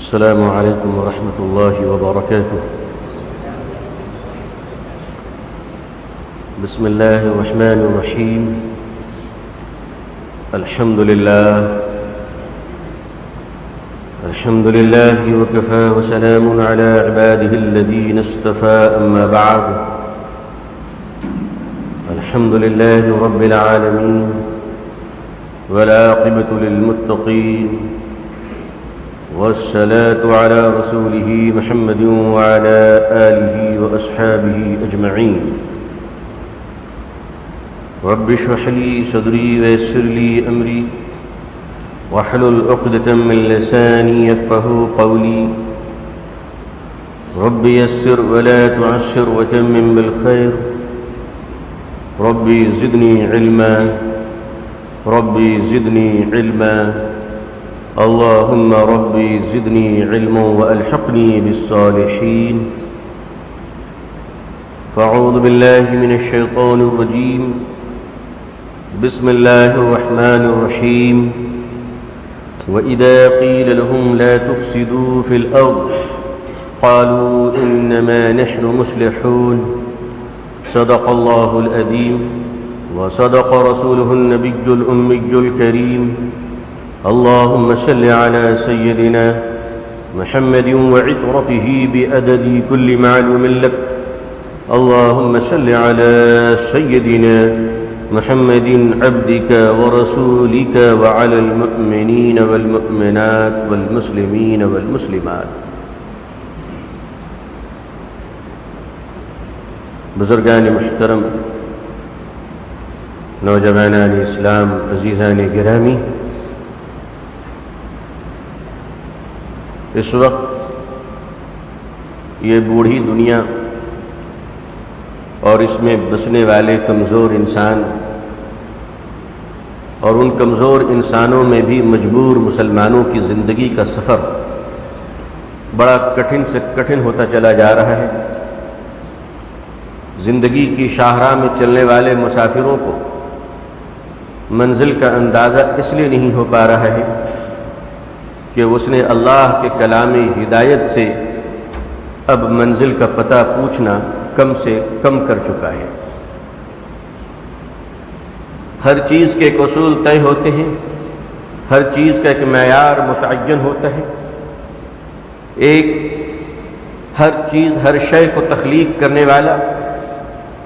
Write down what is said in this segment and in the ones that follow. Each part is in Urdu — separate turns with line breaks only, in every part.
السلام عليكم ورحمة الله وبركاته. بسم الله الرحمن الرحيم. الحمد لله وكفى وسلام على عباده الذين اصطفى. أما بعد، الحمد لله رب العالمين والعاقبة للمتقين، والصلاة على رسوله محمد وعلى آله وأصحابه أجمعين. رب اشرح لي صدري ويسر لي أمري واحلل عقدة من لساني يفقهوا قولي. رب يسر ولا تعسر وتمم بالخير. ربي زدني علما، ربي زدني علما، اللهم ربي زدني علما وألحقني بالصالحين. فأعوذ بالله من الشيطان الرجيم. بسم الله الرحمن الرحيم. وإذا قيل لهم لا تفسدوا في الأرض قالوا إنما نحن مصلحون. صدق الله العظيم وصدق رسوله النبي الأمي الكريم. اللهم صل على سيدنا محمد وعطرته بعدد كل معلوم لك. اللهم صل على سيدنا محمد عبدك ورسولك وعلى المؤمنين والمؤمنات والمسلمين والمسلمات. بزرگان محترم، نوجوانان اسلام، عزیزان گرامی، اس وقت یہ بوڑھی دنیا اور اس میں بسنے والے کمزور انسان اور ان کمزور انسانوں میں بھی مجبور مسلمانوں کی زندگی کا سفر بڑا کٹھن سے کٹھن ہوتا چلا جا رہا ہے. زندگی کی شاہراہ میں چلنے والے مسافروں کو منزل کا اندازہ اس لیے نہیں ہو پا رہا ہے کہ اس نے اللہ کے کلام ہدایت سے اب منزل کا پتہ پوچھنا کم سے کم کر چکا ہے. ہر چیز کے ایک اصول طے ہوتے ہیں، ہر چیز کا ایک معیار متعین ہوتا ہے. ہر چیز، ہر شے کو تخلیق کرنے والا،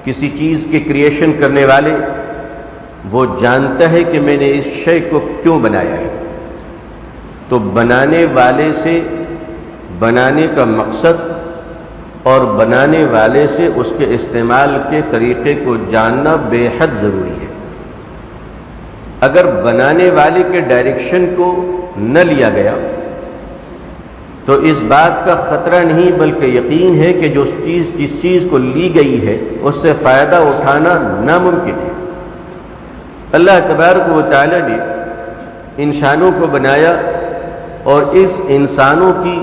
کسی چیز کے کریشن کرنے والے، وہ جانتا ہے کہ میں نے اس شے کو کیوں بنایا ہے. تو بنانے والے سے بنانے کا مقصد اور بنانے والے سے اس کے استعمال کے طریقے کو جاننا بے حد ضروری ہے. اگر بنانے والے کے ڈائریکشن کو نہ لیا گیا تو اس بات کا خطرہ نہیں بلکہ یقین ہے کہ جس چیز کو لی گئی ہے اس سے فائدہ اٹھانا ناممکن ہے. اللہ تبارک و تعالی نے انسانوں کو بنایا اور اس انسانوں کی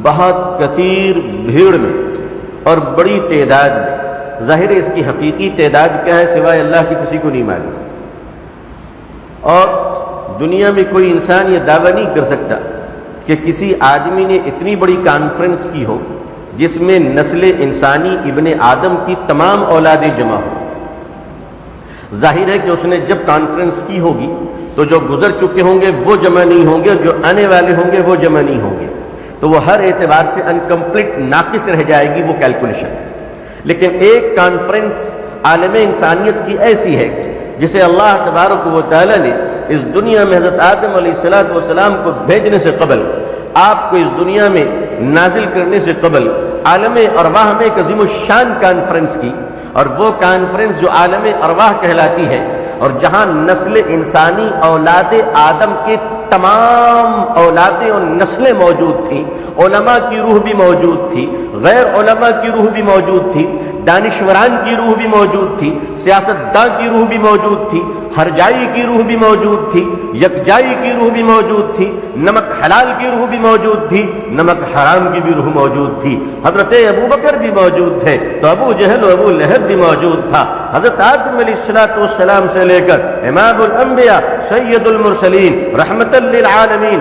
بہت کثیر بھیڑ میں اور بڑی تعداد میں، ظاہر ہے اس کی حقیقی تعداد کیا ہے سوائے اللہ کے کسی کو نہیں معلوم. اور دنیا میں کوئی انسان یہ دعویٰ نہیں کر سکتا کہ کسی آدمی نے اتنی بڑی کانفرنس کی ہو جس میں نسل انسانی ابن آدم کی تمام اولادیں جمع ہوں. ظاہر ہے کہ اس نے جب کانفرنس کی ہوگی تو جو گزر چکے ہوں گے وہ جمع نہیں ہوں گے، جو آنے والے ہوں گے وہ جمع نہیں ہوں گے. تو وہ ہر اعتبار سے انکمپلیٹ، ناقص رہ جائے گی وہ کیلکولیشن. لیکن ایک کانفرنس عالم انسانیت کی ایسی ہے جسے اللہ تبارک و تعالی نے اس دنیا میں حضرت آدم علیہ السلام کو بھیجنے سے قبل، آپ کو اس دنیا میں نازل کرنے سے قبل عالم ارواح میں ایک عظیم الشان کانفرنس کی. اور وہ کانفرنس جو عالم ارواح کہلاتی ہے اور جہاں نسل انسانی اولاد آدم کے تمام اولادیں اور نسلیں موجود تھیں، علماء کی روح بھی موجود تھی، غیر علماء کی روح بھی موجود تھی، دانشوران کی روح بھی موجود تھی، سیاستداں کی روح بھی موجود تھی، ہر جائی کی روح بھی موجود تھی، یکجائی کی روح بھی موجود تھی، نمک حلال کی روح بھی موجود تھی، نمک حرام کی بھی روح موجود تھی. حضرت ابو بکر بھی موجود تھے تو ابو جہل و ابو لہب بھی موجود تھا. حضرت آدم علیہ السلام سے لے کر امام الانبیاء سید المرسلین رحمت للعالمین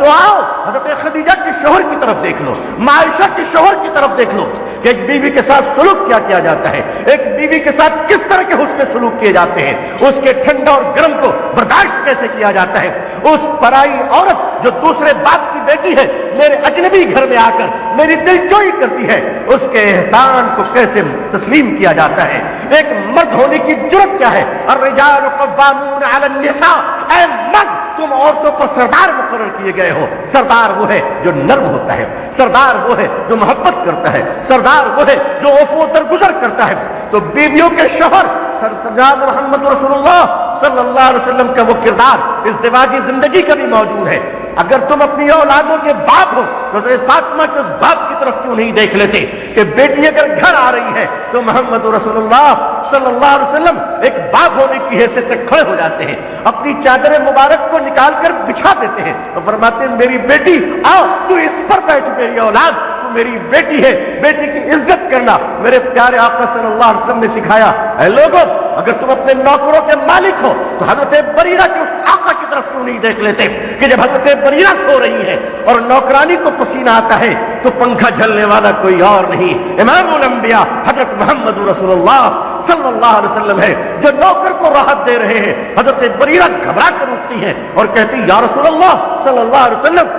تو آؤ حضرت خدیجہ کے شوہر کی طرف دیکھ لو، عائشہ کے شوہر کی طرف دیکھ لو کہ ایک بیوی کے ساتھ سلوک کیا کیا جاتا ہے، ایک بیوی کے ساتھ کس طرح کے حسن سلوک کیے جاتے ہیں، اس کے ٹھنڈا اور گرم کو برداشت کیسے کیا جاتا ہے، اس پرائی عورت جو دوسرے باپ کی بیٹی ہے میرے اجنبی گھر میں آ کر میری دلجوئی کرتی ہے، اس کے احسان کو کیسے تسلیم کیا جاتا ہے۔ ایک مرد ہونے کی جرت کیا ہے، الرجال قوامون علی النساء، اے مرد تم عورتوں پر سردار مقرر کیے گئے ہو۔ سردار وہ ہے جو نرم ہوتا ہے، سردار وہ ہے جو محبت کرتا ہے، سردار وہ ہے جو عفو درگزر کرتا ہے۔ تو بیویوں کے شوہر جناب محمد رسول اللہ صلی اللہ علیہ وسلم کا وہ کردار ازدواجی زندگی کا بھی موجود ہے۔ اگر تم اپنی اولادوں کے باپ ہو تو فاطمہ کے اس باپ کی طرف کیوں نہیں دیکھ لیتے کہ بیٹی اگر گھر آ رہی ہے تو محمد رسول اللہ صلی اللہ علیہ وسلم ایک باپ ہونے کی حیثیت سے کھڑے ہو جاتے ہیں، اپنی چادر مبارک کو نکال کر بچھا دیتے ہیں اور فرماتے ہیں میری بیٹی آؤ تو اس پر بیٹھ، میری اولاد تو میری بیٹی ہے، بیٹی کی عزت کرنا میرے پیارے آقا صلی اللہ علیہ وسلم نے سکھایا۔ اے لوگوں اگر تم اپنے نوکروں کے مالک ہو تو حضرت بریرہ کے اس آقا کی طرف کیوں نہیں دیکھ لیتے کہ جب حضرت بریرہ سو رہی ہے اور نوکرانی کو پسینہ آتا ہے تو پنکھا جھلنے والا کوئی اور نہیں، امام الانبیاء حضرت محمد رسول اللہ صلی اللہ علیہ وسلم ہے جو نوکر کو راحت دے رہے ہیں۔ حضرت بریرہ گھبرا کر اٹھتی ہیں اور کہتی یا رسول اللہ صلی اللہ علیہ وسلم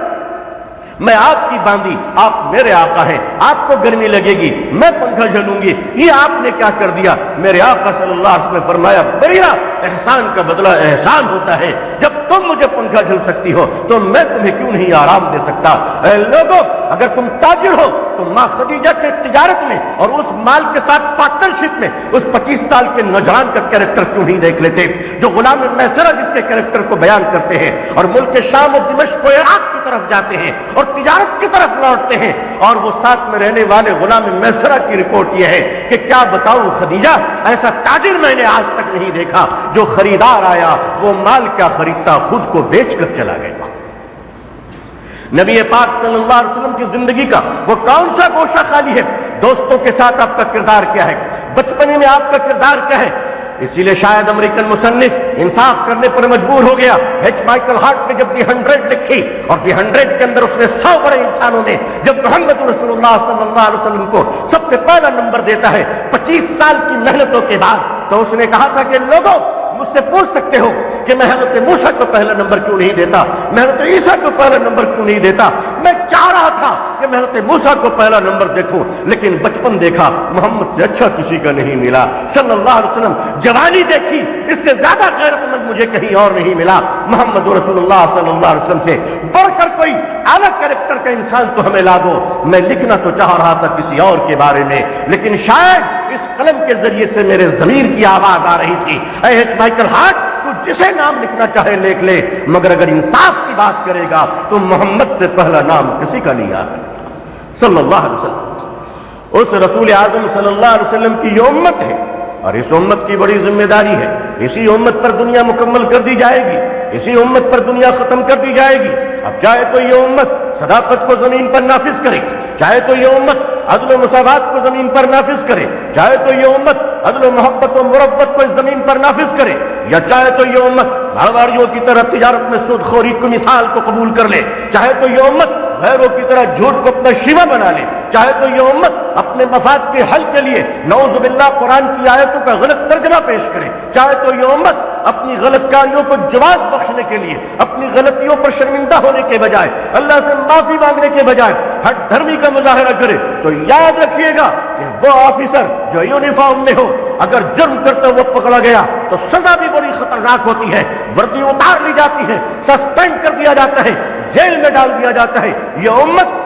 میں آپ کی باندھی، آپ میرے آقا ہیں، آپ کو گرمی لگے گی، میں پنکھا جھلوں گی، یہ آپ نے کیا کر دیا؟ میرے آقا صلی اللہ علیہ وسلم نے فرمایا بریرہ احسان کا بدلہ احسان ہوتا ہے، جب تم مجھے پنکھا جھل سکتی ہو تو میں تمہیں کیوں نہیں آرام دے سکتا؟ اے لوگوں اگر تم تاجر ہو تو ماں خدیجہ کے تجارت میں اور اس مال کے ساتھ پارٹنرشپ میں اس 25 سال کے نوجوان کا کریکٹر کیوں نہیں دیکھ لیتے جو غلام میسرہ جس کے کریکٹر کو بیان کرتے ہیں اور ملک شام و دمشق و عراق کی طرف جاتے ہیں اور تجارت کی طرف لوٹتے ہیں، اور وہ ساتھ میں رہنے والے غلام میسرہ کی رپورٹ یہ ہے کہ کیا بتاؤں خدیجہ ایسا تاجر میں نے آج تک نہیں دیکھا، جو خریدار آیا وہ مال کیا خریدتا خود کو بیچ کر چلا گیا۔ نبی پاک صلی اللہ علیہ وسلم کی زندگی کا وہ کون سا گوشہ خالی ہے؟ دوستوں کے ساتھ آپ کا کردار کیا ہے؟ بچپنے میں آپ کا کردار کیا ہے؟ اسی لیے شاید امریکن مصنف انصاف کرنے پر مجبور ہو گیا۔ ایچ مائیکل ہارٹ نے جب دی 100 لکھی اور دی 100 کے اندر اس نے 100 بڑے انسانوں نے جب محمد رسول اللہ صلی اللہ علیہ وسلم کو سب سے پہلا نمبر دیتا ہے 25 سال کی محنتوں کے بعد، تو اس نے کہا تھا کہ لوگوں مجھ سے پوچھ سکتے ہو کہ میں حضرت موسیٰ کو پہلا نمبر کیوں نہیں دیتا، میں حضرت عیسیٰ کو پہلا نمبر کیوں نہیں دیتا؟ میں چاہ رہا تھا کہ میں حضرت موسیٰ کو پہلا نمبر دیکھوں، لیکن بچپن دیکھا محمد سے اچھا کسی کا نہیں ملا صلی اللہ علیہ وسلم، جوانی دیکھی اس سے زیادہ غیرت مند مجھے کہیں اور نہیں ملا، محمد رسول اللہ صلی اللہ علیہ وسلم سے بڑھ کر کوئی اعلیٰ کریکٹر کا انسان تو ہمیں لا دو۔ میں لکھنا تو چاہ رہا تھا کسی اور کے بارے میں، لیکن شاید اس قلم کے ذریعے سے میرے ضمیر کی آواز آ رہی تھی، اے ایچ مائیکل ہارٹ تو جسے نام لکھنا چاہے لکھ لے، مگر اگر انصاف کی بات کرے گا تو محمد سے پہلا نام کسی کا نہیں آ سکتا صلی اللہ علیہ وسلم۔ اس رسول اعظم صلی اللہ علیہ وسلم کی یہ امت ہے اور اس امت کی بڑی ذمہ داری ہے، اسی امت پر دنیا مکمل کر دی جائے گی، اسی امت پر دنیا ختم کر دی جائے گی۔ اب چاہے تو یہ امت صداقت کو زمین پر نافذ کرے، چاہے تو یہ امت عدل و مساوات کو زمین پر نافذ کرے، چاہے تو یہ امت عدل و محبت و مروت کو اس زمین پر نافذ کرے، یا چاہے تو یہ امت ماروڑیوں کی طرح تجارت میں سود خوری کی مثال کو قبول کر لے، چاہے تو یہ امت غیروں کی طرح جھوٹ کو اپنا شیوا بنا لے، چاہے تو یہ امت اپنے مفاد کے حل کے لیے نعوذ باللہ قرآن کی آیتوں کا غلط ترجمہ پیش کرے، چاہے تو یہ امت اپنی غلط کاریوں کو جواز بخشنے کے لیے اپنی غلطیوں پر شرمندہ ہونے کے بجائے اللہ سے معافی مانگنے کے بجائے ہٹ دھرمی کا مظاہرہ کرے، تو یاد رکھیے گا کہ وہ آفیسر جو یونیفارم میں ہو اگر جرم کرتے ہوئے پکڑا گیا تو سزا بھی بڑی خطرناک ہوتی ہے، وردی اتار لی جاتی ہے، سسپینڈ کر دیا جاتا ہے، جیل میں ڈال دیا جاتا ہے۔ یہ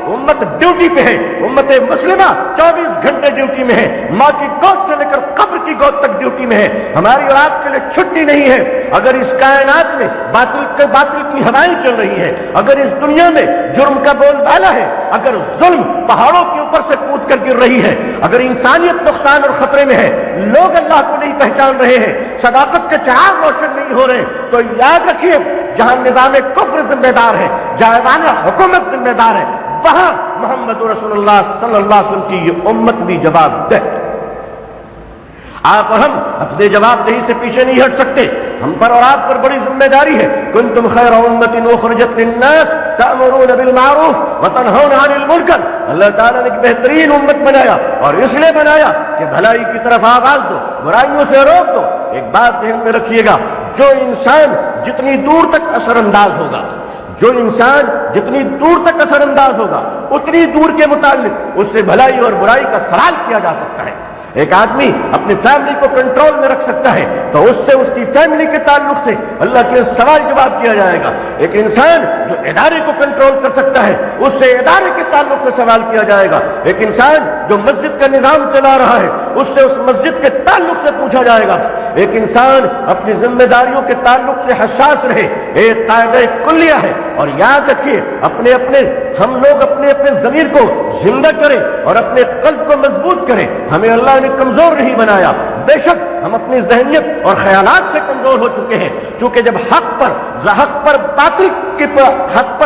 امت ڈیوٹی پہ ہے، امت مسلمہ 24 گھنٹے ڈیوٹی میں ہے، ماں کی گود سے لے کر قبر کی گود تک ڈیوٹی میں ہے، ہماری اور آپ کے لیے چھٹی نہیں ہے۔ اگر اس کائنات میں باطل کی ہوائیں چل رہی ہے، اگر اس دنیا میں جرم کا بول بالا ہے، اگر ظلم پہاڑوں کے اوپر سے کود کر گر رہی ہے، اگر انسانیت نقصان اور خطرے میں ہے، لوگ اللہ کو نہیں پہچان رہے ہیں، صداقت کے چراغ روشن نہیں ہو رہے، تو یاد رکھیے جہاں نظام کفر ذمہ دار ہے، جہاں نظام حکومت ذمہ دار ہے، وہاں محمد رسول اللہ صلی اللہ علیہ وسلم کی یہ امت بھی جواب دہ۔ آپ اور ہم اپنے جواب دہی سے پیچھے نہیں ہٹ سکتے. ہم پر اور آپ پر بڑی ذمہ داری ہے. کنتم خیر امۃ اخرجت للناس تأمرون بالمعروف وتنہون عن المنکر. اللہ تعالیٰ نے ایک بہترین امت بنایا اور اس لیے بنایا کہ بھلائی کی طرف آواز دو, برائیوں سے روک دو. ایک بات ذہن میں رکھیے گا, جو انسان جتنی دور تک اثر انداز ہوگا, جو انسان جتنی دور تک اثر انداز ہوگا, اتنی دور کے متعلق اس سے بھلائی اور برائی کا سوال کیا جا سکتا ہے. ایک آدمی اپنی فیملی کو کنٹرول میں رکھ سکتا ہے تو اس سے, اس کی فیملی کے تعلق سے اللہ کے سوال جواب کیا جائے گا. ایک انسان جو ادارے کو کنٹرول کر سکتا ہے اس سے ادارے کے تعلق سے سوال کیا جائے گا. ایک انسان جو مسجد کا نظام چلا رہا ہے اس سے, اس مسجد کے تعلق سے پوچھا جائے گا. ایک انسان اپنی ذمہ داریوں کے تعلق سے حساس رہے, ایک قاعدہ کلیہ ہے. اور یاد رکھیے, ہم لوگ اپنے ضمیر کو زندہ کریں اور اپنے قلب کو مضبوط کریں. ہمیں اللہ نے کمزور نہیں بنایا. بے شک ہم اپنی ذہنیت اور خیالات سے کمزور ہو چکے ہیں, چونکہ جب حق پر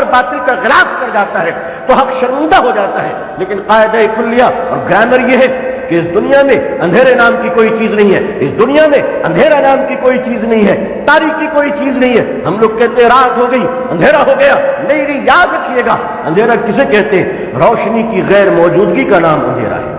باطل کا غلاف چڑھ جاتا ہے تو حق شرمندہ ہو جاتا ہے. لیکن قاعدہ کلیہ اور گرامر یہ ہے کہ اس دنیا میں اندھیرے نام کی کوئی چیز نہیں ہے. اس دنیا میں اندھیرا نام کی کوئی چیز نہیں ہے, تاریکی کوئی چیز نہیں ہے. ہم لوگ کہتے ہیں رات ہو گئی, اندھیرا ہو گیا. نہیں, یاد رکھیے گا, اندھیرا کسے کہتے ہیں؟ روشنی کی غیر موجودگی کا نام اندھیرا ہے.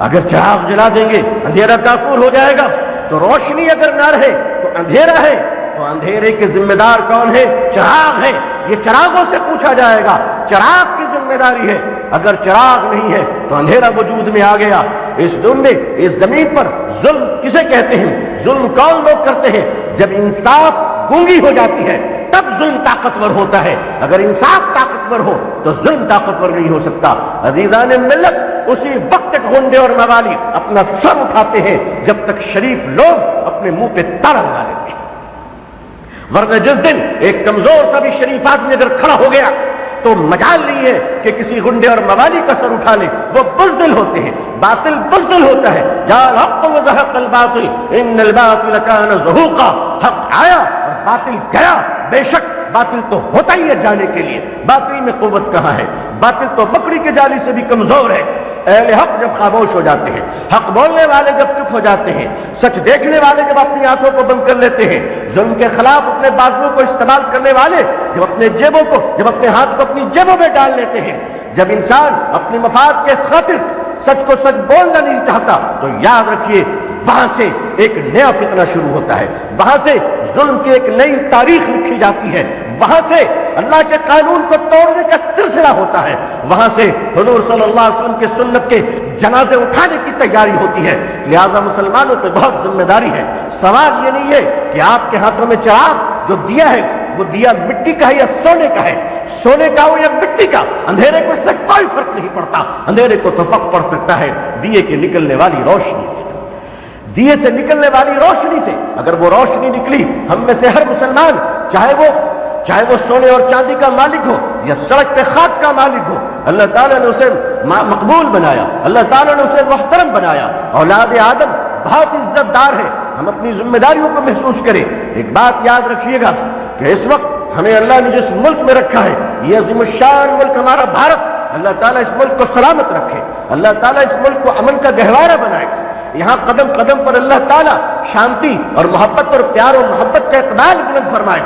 اگر چراغ جلا دیں گے اندھیرا کافور ہو جائے گا, تو روشنی اگر نہ رہے تو اندھیرا ہے. تو اندھیرے کے ذمہ دار کون ہے؟ چراغ ہے. یہ چراغوں سے پوچھا جائے گا, چراغ کی ذمہ داری ہے. اگر چراغ نہیں ہے تو اندھیرا وجود میں آ گیا. اس دنیا, اس زمین پر ظلم کسے کہتے ہیں؟ ظلم کون لوگ کرتے ہیں؟ جب انصاف گونگی ہو جاتی ہے تب ظلم طاقتور ہوتا ہے. اگر انصاف طاقتور ہو تو ظلم طاقتور نہیں ہو سکتا. عزیزان ملت, اسی وقت تک گنڈے اور موالی اپنا سر اٹھاتے ہیں جب تک شریف لوگ اپنے منہ پہ تالا لگا لیتے ہیں. ورنہ جس دن ایک کمزور سا بھی شریف آدمی اگر کھڑا ہو گیا تو مجال نہیں ہے کہ کسی گنڈے اور موالی کا سر اٹھا لے. وہ بزدل ہوتے ہیں, باطل بزدل ہوتا ہے. جاء الحق وزهق الباطل ان الباطل كان زهوقا. حق آیا اور باطل گیا. بے شک باطل تو ہوتا ہی ہے جانے کے لیے. باطل میں قوت کہاں ہے؟ باطل تو مکڑی کے جالی سے بھی کمزور ہے. اہل حق جب خاموش ہو جاتے ہیں, حق بولنے والے جب چپ ہو جاتے ہیں, سچ دیکھنے والے جب اپنی آنکھوں کو بند کر لیتے ہیں, ظلم کے خلاف اپنے بازوؤں کو استعمال کرنے والے جب اپنے ہاتھ کو اپنی جیبوں میں ڈال لیتے ہیں, جب انسان اپنی مفاد کے خاطر سچ کو سچ بولنا نہیں چاہتا, تو یاد رکھیے وہاں سے ایک نیا فتنہ شروع ہوتا ہے. وہاں سے ظلم کی ایک نئی تاریخ لکھی جاتی ہے. وہاں سے اللہ کے قانون کو توڑنے کا سلسلہ ہوتا ہے. وہاں سے حضور صلی اللہ علیہ وسلم کی سنت کے جنازے اٹھانے کی تیاری ہوتی ہے. لہذا مسلمانوں پہ بہت ذمہ داری ہے. سوال یہ نہیں ہے کہ آپ کے ہاتھوں میں چراغ جو دیا ہے وہ دیا مٹی کا ہے یا سونے کا ہے, سونے کا ہو یا مٹی کا, اندھیرے کو اس سے کوئی فرق نہیں پڑتا. اندھیرے کو تو فرق پڑ سکتا ہے دیے کے نکلنے والی روشنی سے. دیے سے نکلنے والی روشنی سے اگر وہ روشنی نکلی, ہم میں سے ہر مسلمان, چاہے وہ سونے اور چاندی کا مالک ہو یا سڑک پہ خاک کا مالک ہو, اللہ تعالیٰ نے اسے مقبول بنایا, اللہ تعالیٰ نے اسے محترم بنایا. اولاد آدم بہت عزت دار ہے. ہم اپنی ذمہ داریوں کو محسوس کریں. ایک بات یاد رکھیے گا کہ اس وقت ہمیں اللہ نے جس ملک میں رکھا ہے, یہ عظیم الشان ملک ہمارا بھارت, اللہ تعالیٰ اس ملک کو سلامت رکھے, اللہ تعالیٰ اس ملک کو امن کا گہوارہ بنائے. یہاں قدم قدم پر اللہ تعالیٰ شانتی اور محبت اور پیار و محبت کا اقبال بلند فرمائے.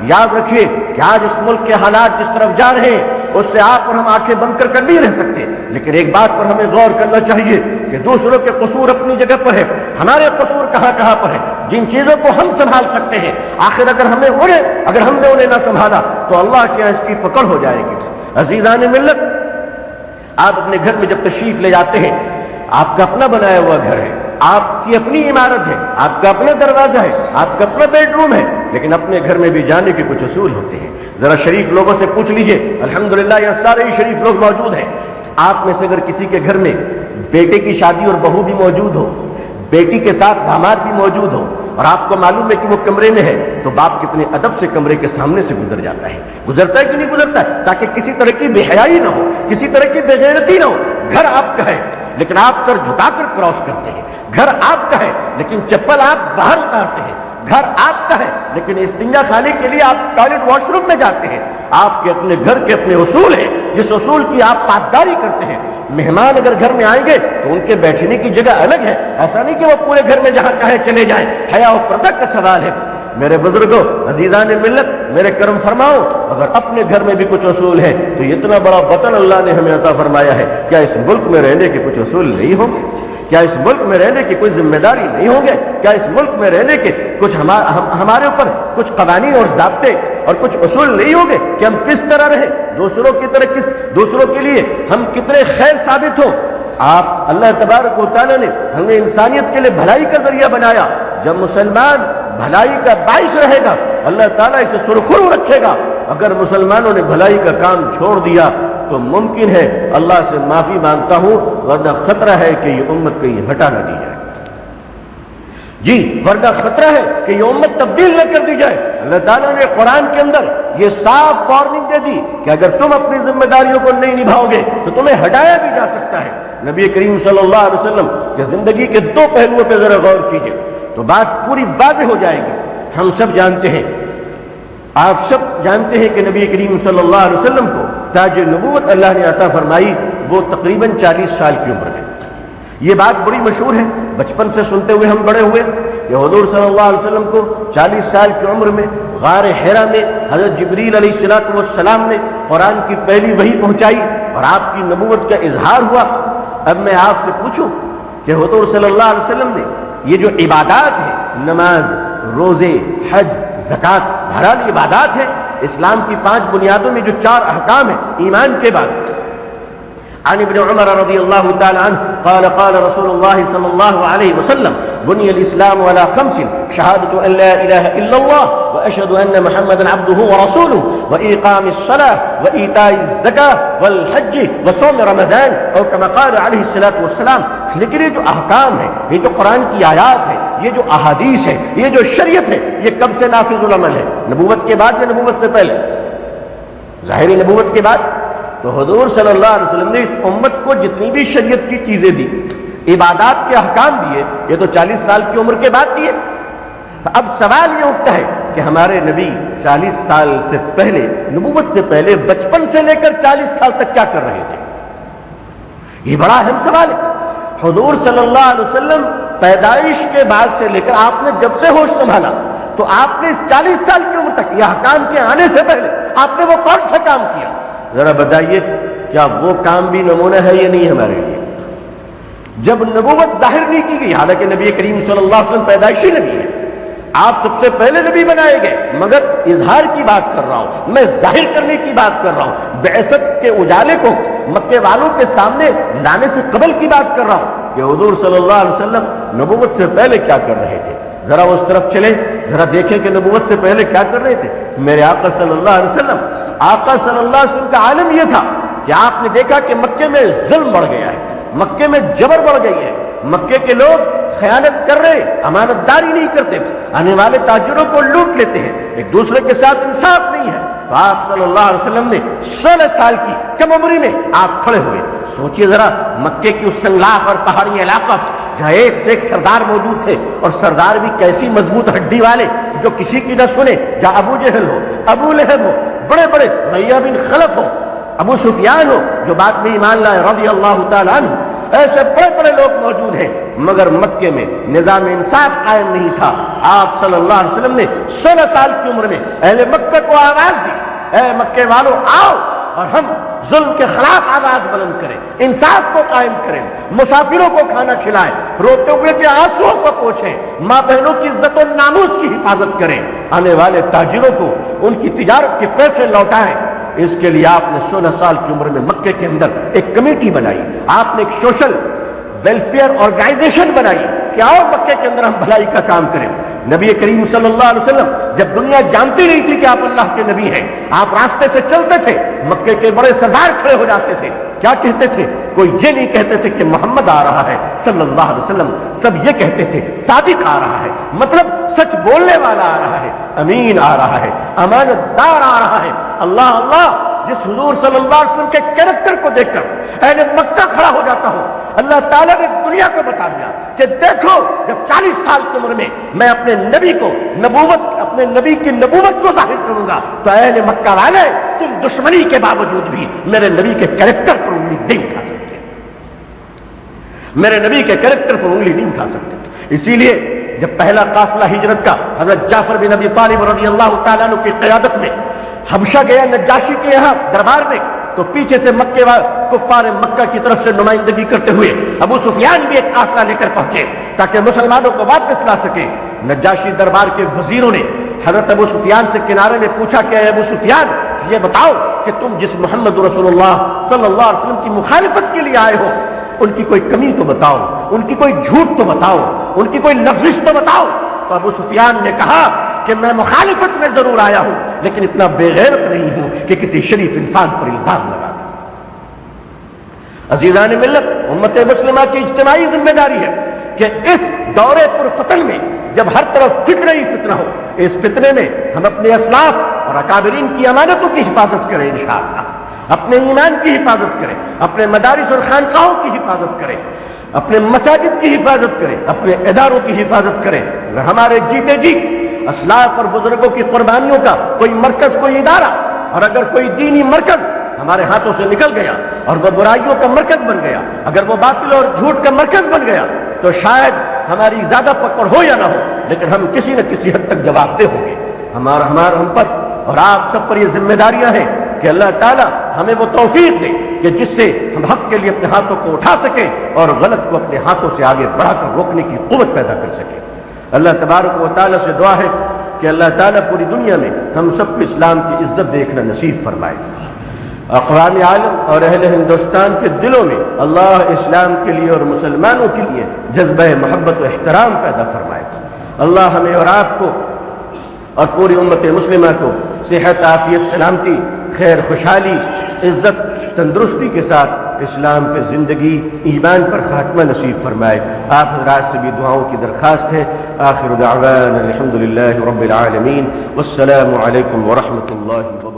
یاد رکھیے کہ آج اس ملک کے حالات جس طرف جا رہے ہیں اس سے آپ اور ہم آنکھیں بند کر نہیں رہ سکتے. لیکن ایک بات پر ہمیں غور کرنا چاہیے کہ دوسروں کے قصور اپنی جگہ پر ہے, ہمارے قصور کہاں پر ہے. جن چیزوں کو ہم سنبھال سکتے ہیں, آخر اگر ہم نے انہیں نہ سنبھالا تو اللہ کے یہاں اس کی پکڑ ہو جائے گی. عزیزان ملت, آپ اپنے گھر میں جب تشریف لے جاتے ہیں, آپ کا اپنا بنایا ہوا گھر ہے, آپ کی اپنی عمارت ہے, آپ کا اپنا دروازہ ہے, آپ کا اپنا بیڈ روم ہے, لیکن اپنے گھر میں بھی جانے کے کچھ اصول ہوتے ہیں. ذرا شریف لوگوں سے پوچھ لیجئے, الحمدللہ یہاں سارے ہی شریف لوگ موجود ہیں. آپ میں سے اگر کسی کے گھر میں بیٹے کی شادی اور بہو بھی موجود ہو, بیٹی کے ساتھ داماد بھی موجود ہو, اور آپ کو معلوم ہے کہ وہ کمرے میں ہے, تو باپ کتنے ادب سے کمرے کے سامنے سے گزر جاتا ہے. گزرتا ہے کہ نہیں گزرتا ہے؟ تاکہ کسی طرح کی بے حیائی نہ ہو, کسی طرح کی بے غیرتی نہ ہو. گھر آپ کا ہے لیکن آپ سر جھکا کر کراس کرتے ہیں. گھر آپ کا ہے لیکن چپل آپ باہر اتارتے ہیں. گھر آپ کا ہے لیکن استنجا خانے کے لیے آپ ٹوائلٹ واش روم میں جاتے ہیں. آپ کے اپنے گھر کے اپنے اصول ہیں, جس اصول کی آپ پاسداری کرتے ہیں. مہمان اگر گھر میں آئیں گے تو ان کے بیٹھنے کی جگہ الگ ہے، ایسا نہیں کہ وہ پورے گھر میں جہاں چاہے چلے جائیں، حیا و پردہ کا سوال ہے۔ میرے بزرگوں، عزیزان ملت، میرے کرم فرماؤ، اگر اپنے گھر میں بھی کچھ اصول ہیں تو اتنا بڑا وطن اللہ نے ہمیں عطا فرمایا ہے، کیا اس ملک میں رہنے کے کچھ اصول نہیں ہوں گے؟ کیا اس ملک میں رہنے کی کوئی ذمہ داری نہیں ہوں گے؟ کیا اس ملک میں رہنے کے کچھ ہمارے اوپر کچھ قوانین اور ضابطے اور کچھ اصول نہیں ہوں گے کہ ہم کس طرح رہیں، دوسروں کی طرح دوسروں کے لیے ہم کتنے خیر ثابت ہوں؟ آپ اللہ تبارک و تعالیٰ نے ہمیں انسانیت کے لیے بھلائی کا ذریعہ بنایا۔ جب مسلمان بھلائی کا باعث رہے گا اللہ تعالیٰ اسے سرخرو رکھے گا۔ اگر مسلمانوں نے بھلائی کا کام چھوڑ دیا تو ممکن ہے اللہ سے معافی مانگتا ہوں، ورنہ خطرہ ہے کہ یہ امت کہیں ہٹا نہ دی جائے، جی ورنہ خطرہ ہے کہ یہ امت تبدیل نہ کر دی جائے۔ اللہ تعالیٰ نے قرآن کے اندر یہ صاف وارننگ دے دی کہ اگر تم اپنی ذمہ داریوں کو نہیں نبھاؤ گے تو تمہیں ہٹایا بھی جا سکتا ہے۔ نبی کریم صلی اللہ علیہ وسلم کے زندگی کے دو پہلوؤں پہ ذرا غور کیجئے تو بات پوری واضح ہو جائے گی۔ ہم سب جانتے ہیں، آپ سب جانتے ہیں کہ نبی کریم صلی اللہ علیہ وسلم کو تاج نبوت اللہ نے عطا فرمائی وہ تقریباً 40 سال کی عمر میں۔ یہ بات بڑی مشہور ہے، بچپن سے سنتے ہوئے ہم بڑے ہوئے کہ حضور صلی اللہ علیہ وسلم کو 40 سال کی عمر میں غار حرا میں حضرت جبریل علیہ السلام نے قرآن کی پہلی وحی پہنچائی اور آپ کی نبوت کا اظہار ہوا۔ اب میں آپ سے پوچھوں کہ حضور صلی اللہ علیہ وسلم نے یہ جو عبادات ہیں، نماز، روزے، حج، زکوٰۃ، بہرحال عبادات ہیں، اسلام کی 5 بنیادوں میں جو 4 احکام ہیں ایمان کے بعد۔ عن ابن عمر رضی اللہ تعالی عنہ قال قال رسول اللہ صلی اللہ علیہ وسلم بني الإسلام على 5 شهادة أن لا إله إلا الله وأشهد أن محمدا عبده ورسوله وإقام الصلاة وإيتاء الزكاة والحج وصوم رمضان أو كما قال عليه الصلاة والسلام۔ لیکن یہ جو احکام ہیں، یہ جو قرآن کی آیات ہیں، یہ جو احادیث ہیں، یہ جو شریعت ہے، یہ کب سے نافذ العمل ہے؟ نبوت کے بعد یا نبوت سے پہلے؟ ظاہری نبوت کے بعد۔ تو حضور صلی اللہ علیہ وسلم نے اس امت کو جتنی بھی شریعت کی چیزیں دی، عبادات کے احکام دیے، یہ تو 40 سال کی عمر کے بعد دیے۔ اب سوال یہ اٹھتا ہے کہ ہمارے نبی 40 سال سے پہلے، نبوت سے پہلے، بچپن سے لے کر 40 سال تک کیا کر رہے تھے؟ یہ بڑا اہم سوال ہے۔ حضور صلی اللہ علیہ وسلم پیدائش کے بعد سے لے کر آپ نے جب سے ہوش سنبھالا تو آپ نے اس 40 سال کی عمر تک، یہ احکام کے آنے سے پہلے آپ نے وہ کون سا کام کیا؟ ذرا بتائیے، کیا وہ کام بھی نمونہ ہے یا نہیں ہمارے لیے؟ جب نبوت ظاہر نہیں کی گئی، حالانکہ نبی کریم صلی اللہ علیہ وسلم پیدائشی نبی ہے، آپ سب سے پہلے نبی بنائے گئے، مگر اظہار کی بات کر رہا ہوں، میں ظاہر کرنے کی بات کر رہا ہوں، بعثت کے اجالے کو مکے والوں کے سامنے لانے سے قبل کی بات کر رہا ہوں کہ حضور صلی اللہ علیہ وسلم نبوت سے پہلے کیا کر رہے تھے۔ ذرا اس طرف چلیں، ذرا دیکھیں کہ نبوت سے پہلے کیا کر رہے تھے میرے آقا صلی اللہ علیہ وسلم۔ آقا صلی اللہ علیہ وسلم کا عالم یہ تھا کہ آپ نے دیکھا کہ مکے میں ظلم بڑھ گیا ہے، مکے میں جبر بڑھ گئی ہے، مکے کے لوگ خیانت کر رہے، امانت داری نہیں کرتے، آنے والے تاجروں کو لوٹ لیتے ہیں، ایک دوسرے کے ساتھ انصاف نہیں ہے۔ تو آپ صلی اللہ علیہ وسلم نے 16 سال کی کم عمری میں آپ کھڑے ہوئے۔ سوچئے ذرا، مکے کی اس سنگلاخ اور پہاڑی علاقہ جہاں ایک سے ایک سردار موجود تھے، اور سردار بھی کیسی مضبوط ہڈی والے جو کسی کی نہ سنے، جہاں ابو جہل ہو، ابو لہب ہو، بڑے بڑے امیہ بن خلف ہو، ابو سفیان ہو جو بعد میں ایمان لائے رضی اللہ تعالیٰ عنہ، ایسے بڑے بڑے لوگ موجود ہیں، مگر مکے میں نظام انصاف قائم نہیں تھا۔ آپ صلی اللہ علیہ وسلم نے 16 سال کی عمر میں اہل مکہ کو آواز دی، اے مکے والو آؤ اور ہم ظلم کے خلاف آواز بلند کریں، انصاف کو قائم کریں، مسافروں کو کھانا کھلائیں، روتے ہوئے کے آنسوؤں کو پوچھیں، ماں بہنوں کی عزت و ناموس کی حفاظت کریں، آنے والے تاجروں کو ان کی تجارت کے پیسے لوٹائیں۔ اس کے لیے آپ نے 16 سال کی عمر میں مکے کے اندر ایک کمیٹی بنائی، آپ نے ایک سوشل ویلفیئر آرگنائزیشن بنائی کہ آؤ مکے کے اندر ہم بھلائی کا کام کریں۔ نبی کریم صلی اللہ علیہ وسلم جب دنیا جانتی نہیں تھی کہ آپ اللہ کے نبی ہیں، آپ راستے سے چلتے تھے، مکے کے بڑے سردار کھڑے ہو جاتے تھے، کیا کہتے تھے؟ کوئی یہ نہیں کہتے تھے کہ محمد آ رہا ہے صلی اللہ علیہ وسلم، سب یہ کہتے تھے صادق آ رہا ہے، مطلب سچ بولنے والا آ رہا ہے، امین آ رہا ہے، امانت دار آ رہا ہے۔ اللہ اللہ، جس حضور صلی اللہ علیہ وسلم کے کیریکٹر کو دیکھ کر اہل مکہ کھڑا ہو جاتا ہو، اللہ تعالیٰ نے دنیا کو بتا دیا کہ دیکھو جب 40 سال کی عمر میں اپنے نبی کو اپنے نبی کی نبوت کو ظاہر کروں گا تو اہل مکہ والے تم دشمنی کے باوجود بھی میرے نبی کے کیریکٹر پر انگلی نہیں اٹھا سکتے۔
میرے نبی کے کریکٹر پر انگلی نہیں اٹھا سکتے۔ اسی لیے جب پہلا قافلہ ہجرت کا حضرت جعفر بن ابی طالب رضی اللہ تعالیٰ عنہ کی قیادت میں حبشہ گیا نجاشی کے یہاں دربار میں، تو پیچھے سے مکے کفار مکہ کی طرف سے نمائندگی کرتے ہوئے ابو سفیان بھی ایک قافلہ لے کر پہنچے تاکہ مسلمانوں کو واپس لا سکے۔ نجاشی دربار کے وزیروں نے حضرت ابو سفیان سے کنارے میں پوچھا کہ اے ابو سفیان، یہ بتاؤ کہ تم جس محمد رسول اللہ صلی اللہ علیہ وسلم کی مخالفت کے لیے آئے ہو، ان کی کوئی کمی تو بتاؤ، ان کی کوئی جھوٹ تو بتاؤ، ان کی کوئی لغزش تو بتاؤ۔ تو ابو سفیان نے کہا کہ میں مخالفت میں ضرور آیا ہوں لیکن اتنا بے غیرت نہیں ہوں کہ کسی شریف انسان پر الزام لگا دوں۔ عزیزان ملت، امت مسلمہ کی اجتماعی ذمہ داری ہے کہ اس دور پرفتن میں جب ہر طرف فتنہ ہی فتنہ ہو، اس فتنے میں ہم اپنے اسلاف اور اکابرین کی امانتوں کی حفاظت کریں، انشاءاللہ اپنے ایمان کی حفاظت کریں، اپنے مدارس اور خانقاہوں کی حفاظت کریں، اپنے مساجد کی حفاظت کریں، اپنے اداروں کی حفاظت کریں۔ اگر ہمارے جیتے جی اسلاف اور بزرگوں کی قربانیوں کا کوئی مرکز، کوئی ادارہ، اور اگر کوئی دینی مرکز ہمارے ہاتھوں سے نکل گیا اور وہ برائیوں کا مرکز بن گیا، اگر وہ باطل اور جھوٹ کا مرکز بن گیا، تو شاید ہماری زیادہ پکڑ ہو یا نہ ہو لیکن ہم کسی نہ کسی حد تک جواب دہ ہوں گے۔ ہم پر اور آپ سب پر یہ ذمہ داریاں ہیں کہ اللہ تعالیٰ ہمیں وہ توفیق دے کہ جس سے ہم حق کے لیے اپنے ہاتھوں کو اٹھا سکیں اور غلط کو اپنے ہاتھوں سے آگے بڑھا کر روکنے کی قوت پیدا کر سکیں۔ اللہ تبارک و تعالیٰ سے دعا ہے کہ اللہ تعالیٰ پوری دنیا میں ہم سب کو اسلام کی عزت دیکھنا نصیب فرمائے، اقوام عالم اور اہل ہندوستان کے دلوں میں اللہ اسلام کے لیے اور مسلمانوں کے لیے جذبہ محبت و احترام پیدا فرمائے۔ اللہ ہمیں اور آپ کو اور پوری امت مسلمہ کو صحت، عافیت، سلامتی، خیر، خوشحالی، عزت، تندرستی کے ساتھ اسلام پہ زندگی، ایمان پر خاتمہ نصیب فرمائے۔ آپ حضرات سے بھی دعاؤں کی درخواست ہے۔ آخر دعوانا الحمدللہ رب العالمین، والسلام علیکم ورحمۃ اللہ وبرکاتہ۔